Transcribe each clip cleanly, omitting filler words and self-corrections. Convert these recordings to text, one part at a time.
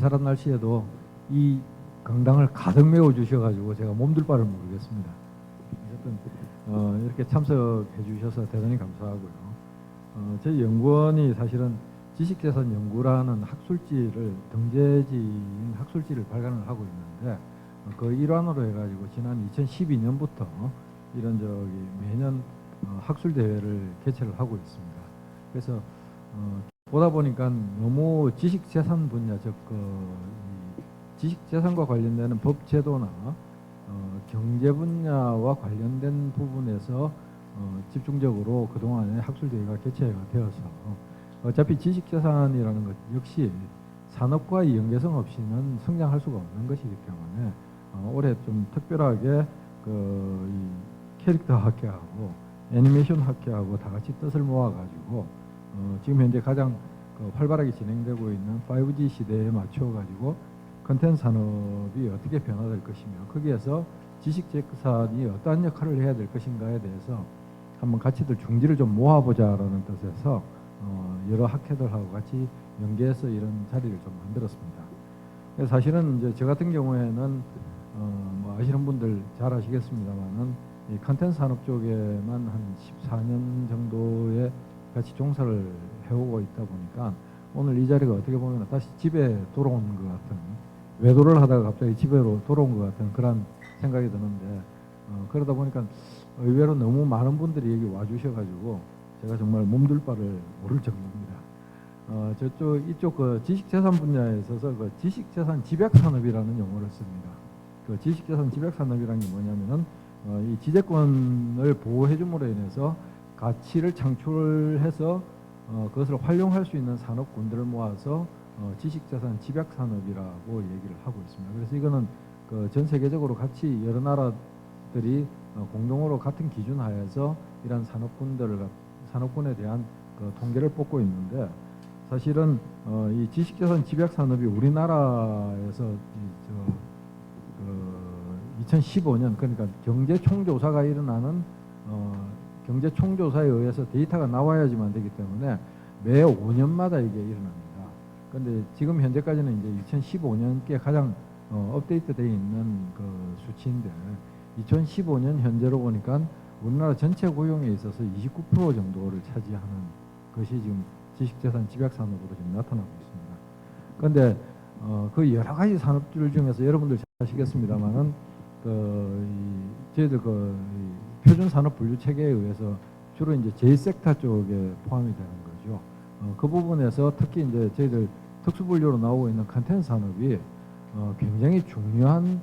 쌀쌀한 날씨에도 이 강당을 가득 메워 주셔가지고 제가 몸둘 바를 모르겠습니다. 어쨌든 이렇게 참석해 주셔서 대단히 감사하고요. 저희 연구원이 사실은 지식재산 연구라는 학술지를 등재지인 학술지를 발간을 하고 있는데 그 일환으로 해가지고 지난 2012년부터 이런 매년 학술 대회를 개최를 하고 있습니다. 그래서 보다 보니까 너무 지식재산 분야 지식재산과 관련되는 법 제도나 경제 분야와 관련된 부분에서 집중적으로 그동안에 학술 대회가 개최가 되어서 어차피 지식재산이라는 것 역시 산업과의 연계성 없이는 성장할 수가 없는 것이기 때문에 올해 좀 특별하게 이 캐릭터 학회하고 애니메이션 학회하고 다 같이 뜻을 모아가지고 지금 현재 가장 활발하게 진행되고 있는 5G 시대에 맞춰가지고 컨텐츠 산업이 어떻게 변화될 것이며 거기에서 지식재산이 어떠한 역할을 해야 될 것인가에 대해서 한번 같이들 중지를 좀 모아보자라는 뜻에서 여러 학회들하고 같이 연계해서 이런 자리를 좀 만들었습니다. 사실은 이제 저 같은 경우에는 뭐 아시는 분들 잘 아시겠습니다만은 이 컨텐츠 산업 쪽에만 한 14년 정도에 같이 종사를 해오고 있다 보니까 오늘 이 자리가 어떻게 보면 다시 집에 돌아온 것 같은 외도를 하다가 갑자기 집으로 돌아온 것 같은 그런 생각이 드는데 그러다 보니까 의외로 너무 많은 분들이 여기 와주셔가지고 제가 정말 몸둘 바를 모를 정도입니다. 이쪽 지식재산 분야에 있어서 지식재산 집약산업이라는 용어를 씁니다. 그 지식재산 집약산업이라는 게 뭐냐면은 이 지재권을 보호해줌으로 인해서 가치를 창출해서 그것을 활용할 수 있는 산업군들을 모아서 지식재산 집약산업이라고 얘기를 하고 있습니다. 그래서 이거는 전 세계적으로 같이 여러 나라들이 공동으로 같은 기준 하에서 이런 산업군에 대한 통계를 뽑고 있는데 사실은 이 지식재산 집약산업이 우리나라에서 2015년 그러니까 경제총조사가 일어나는 경제총조사에 의해서 데이터가 나와야지만 되기 때문에 매 5년마다 이게 일어납니다. 그런데 지금 현재까지는 이제 2015년께 가장 업데이트되어 있는 그 수치인데 2015년 현재로 보니까 우리나라 전체 고용에 있어서 29% 정도를 차지하는 것이 지금 지식재산 집약산업으로 지금 나타나고 있습니다. 그런데 그 여러 가지 산업들 중에서 여러분들 잘 아시겠습니다만은 저희들 표준 산업 분류 체계에 의해서 주로 이제 제1섹터 쪽에 포함이 되는 거죠. 그 부분에서 특히 이제 저희들 특수 분류로 나오고 있는 컨텐츠 산업이 굉장히 중요한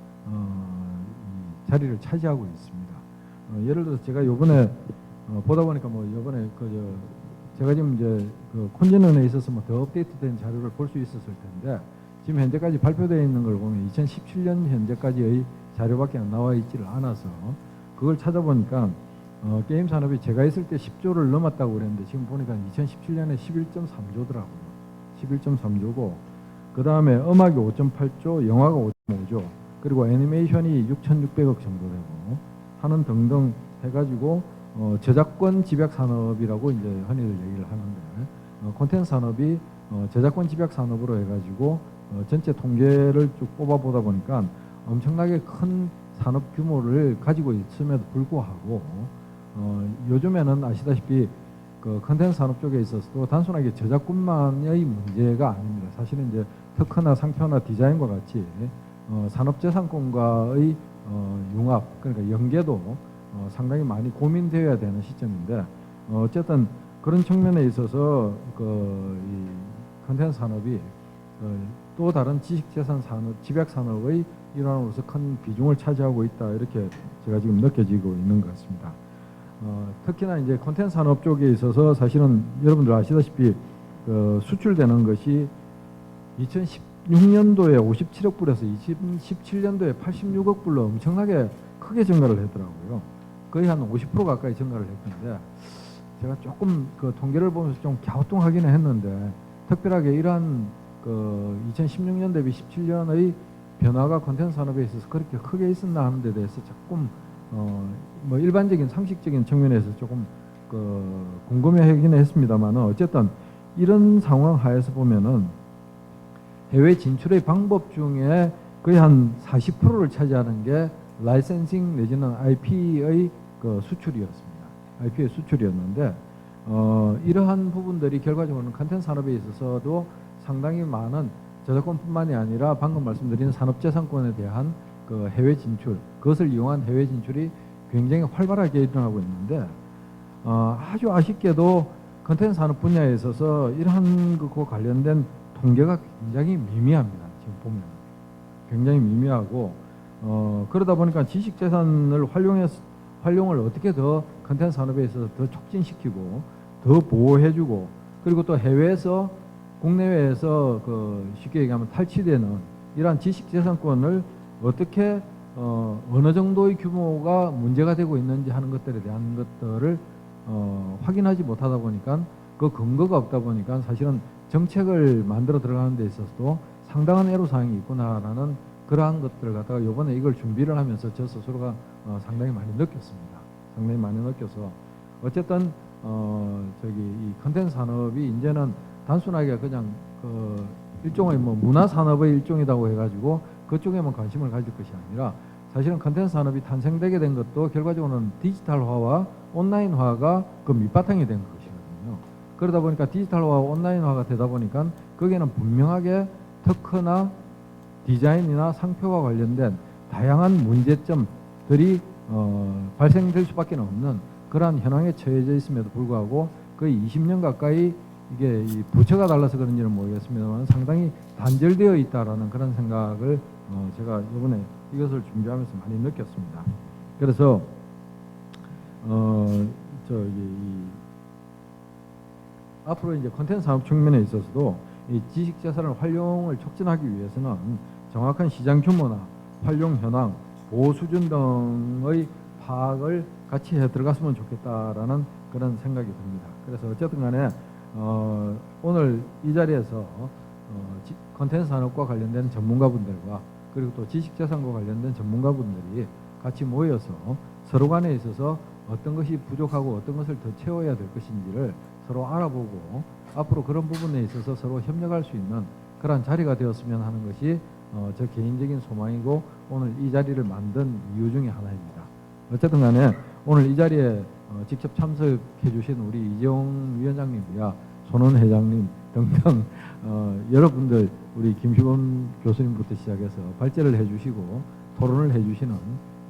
자리를 차지하고 있습니다. 예를 들어서 제가 요번에 보다 보니까 뭐 요번에 제가 지금 이제 콘진원에 있어서 뭐 더 업데이트된 자료를 볼 수 있었을 텐데 지금 현재까지 발표되어 있는 걸 보면 2017년 현재까지의 자료밖에 안 나와 있지를 않아서 그걸 찾아보니까 게임 산업이 제가 있을 때 10조를 넘었다고 그랬는데 지금 보니까 2017년에 11.3조더라고요. 11.3조고 그 다음에 음악이 5.8조, 영화가 5.5조, 그리고 애니메이션이 6,600억 정도 되고 하는 등등 해가지고 저작권 집약 산업이라고 이제 흔히들 얘기를 하는데 콘텐츠 산업이 저작권 집약 산업으로 해가지고 전체 통계를 쭉 뽑아보다 보니까 엄청나게 큰 산업 규모를 가지고 있음에도 불구하고 요즘에는 아시다시피 컨텐츠 산업 쪽에 있어서도 단순하게 저작권만의 문제가 아닙니다. 사실은 이제 특허나 상표나 디자인과 같이 산업재산권과의 융합, 그러니까 연계도 상당히 많이 고민되어야 되는 시점인데 어쨌든 그런 측면에 있어서 이 컨텐츠 산업이 또 다른 지식재산 산업, 집약산업의 일환으로서 큰 비중을 차지하고 있다 이렇게 제가 지금 느껴지고 있는 것 같습니다. 특히나 이제 콘텐츠 산업 쪽에 있어서 사실은 여러분들 아시다시피 수출되는 것이 2016년도에 57억 불에서 2017년도에 86억 불로 엄청나게 크게 증가를 했더라고요. 거의 한 50% 가까이 증가를 했는데 제가 조금 통계를 보면서 좀 갸우뚱하기는 했는데 특별하게 이러한 2016년 대비 17년의 변화가 콘텐츠 산업에 있어서 그렇게 크게 있었나 하는 데 대해서 조금 뭐 일반적인 상식적인 측면에서 조금 궁금해하기는 했습니다만 어쨌든 이런 상황 하에서 보면은 해외 진출의 방법 중에 거의 한 40%를 차지하는 게 라이센싱 내지는 IP의 그 수출이었습니다. IP의 수출이었는데 이러한 부분들이 결과적으로는 컨텐츠 산업에 있어서도 상당히 많은 저작권뿐만이 아니라 방금 말씀드린 산업재산권에 대한 그 해외 진출, 그것을 이용한 해외 진출이 굉장히 활발하게 일어나고 있는데 아주 아쉽게도 컨텐츠 산업 분야에 있어서 이러한 것과 관련된 통계가 굉장히 미미합니다. 지금 보면 굉장히 미미하고 그러다 보니까 지식재산을 활용을 어떻게 더 컨텐츠 산업에 있어서 더 촉진시키고 더 보호해주고 그리고 또 해외에서 국내외에서 그 쉽게 얘기하면 탈취되는 이러한 지식재산권을 어떻게 어느 정도의 규모가 문제가 되고 있는지 하는 것들에 대한 것들을 확인하지 못하다 보니까 그 근거가 없다 보니까 사실은 정책을 만들어 들어가는 데 있어서도 상당한 애로사항이 있구나라는 그러한 것들을 갖다가 이번에 이걸 준비를 하면서 저 스스로가 상당히 많이 느꼈습니다. 상당히 많이 느껴서 어쨌든 이 컨텐츠 산업이 이제는 단순하게 그냥 그 일종의 뭐 문화 산업의 일종이라고 해가지고 그쪽에만 관심을 가질 것이 아니라 사실은 컨텐츠 산업이 탄생되게 된 것도 결과적으로는 디지털화와 온라인화가 그 밑바탕이 된 것이거든요. 그러다 보니까 디지털화와 온라인화가 되다 보니까 거기에는 분명하게 특허나 디자인이나 상표와 관련된 다양한 문제점들이 발생될 수밖에 없는 그러한 현황에 처해져 있음에도 불구하고 거의 20년 가까이 이게 이 부처가 달라서 그런지는 모르겠습니다만 상당히 단절되어 있다라는 그런 생각을 제가 이번에 이것을 준비하면서 많이 느꼈습니다. 그래서 앞으로 이제 콘텐츠 산업 측면에 있어서도 이 지식재산을 활용을 촉진하기 위해서는 정확한 시장 규모나 활용 현황, 보호 수준 등의 파악을 같이 해 들어갔으면 좋겠다라는 그런 생각이 듭니다. 그래서 어쨌든 간에 오늘 이 자리에서 콘텐츠 산업과 관련된 전문가분들과 그리고 또 지식재산과 관련된 전문가분들이 같이 모여서 서로 간에 있어서 어떤 것이 부족하고 어떤 것을 더 채워야 될 것인지를 서로 알아보고 앞으로 그런 부분에 있어서 서로 협력할 수 있는 그런 자리가 되었으면 하는 것이 저 개인적인 소망이고 오늘 이 자리를 만든 이유 중에 하나입니다. 어쨌든 간에 오늘 이 자리에 직접 참석해 주신 우리 이재용 위원장님이야 손원 회장님 등등 여러분들 우리 김시범 교수님부터 시작해서 발제를 해주시고 토론을 해주시는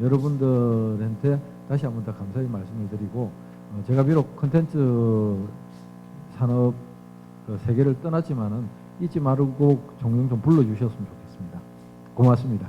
여러분들한테 다시 한번 더 감사의 말씀을 드리고 제가 비록 콘텐츠 산업 세계를 떠났지만은 잊지 말고 종종 좀 불러주셨으면 좋겠습니다. 고맙습니다.